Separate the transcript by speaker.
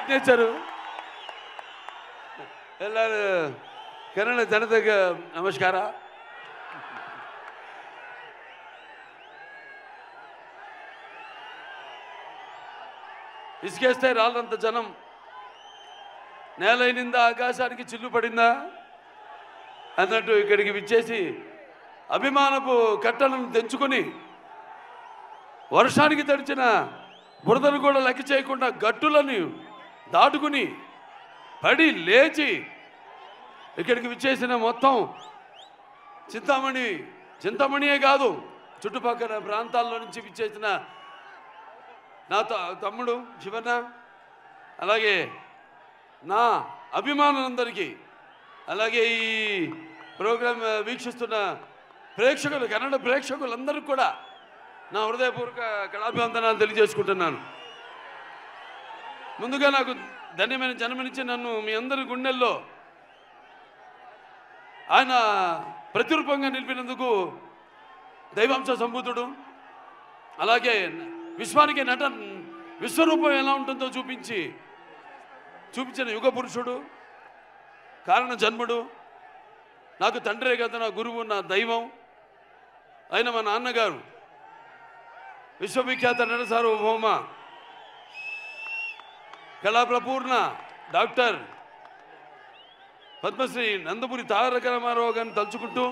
Speaker 1: Signature ಎಲ್ಲರೂ ಕನ್ನಡ ಜನತೆಗೆ ನಮಸ್ಕಾರ. ఇసుకేస్తే రాళ్ళంత జనం నేలైనింద ఆకాశానికి చిల్లు పడిందా అన్నట్టు ఇక్కడికి విచ్చేసి అభిమానపు కట్టలను తెంచుకొని వర్షానికి తడిచిన బురదను కూడా లెక్క చేయకుండా గట్టులను దాటుకుని పడి లేచి ఇక్కడికి విచ్చేసిన మొత్తం చింతామణియే కాదు చుట్టుపక్కల ప్రాంతాల్లో నుంచి విచ్చేసిన నా తమ్ముడు శివన్న, అలాగే నా అభిమానులందరికీ, అలాగే ఈ ప్రోగ్రాం వీక్షిస్తున్న ప్రేక్షకులు, కన్నడ ప్రేక్షకులందరికీ కూడా నా హృదయపూర్వక కళాభివందనాలు తెలియజేసుకుంటున్నాను. ముందుగా నాకు ధన్యమైన జన్మనిచ్చి నన్ను మీ అందరి గుండెల్లో ఆయన ప్రతిరూపంగా నిలిపినందుకు దైవాంశ సంభూతుడు, అలాగే విశ్వానికి విశ్వరూపం ఎలా ఉంటుందో చూపించిన యుగ పురుషుడు, కారణ జన్ముడు, నాకు తండ్రే కదా నా గురువు, నా దైవం అయిన మా నాన్నగారు విశ్వవిఖ్యాత నట సార్వభౌమ కళాప్రపూర్ణ డాక్టర్ పద్మశ్రీ నందమూరి తారక రామారావు గారిని తలుచుకుంటూ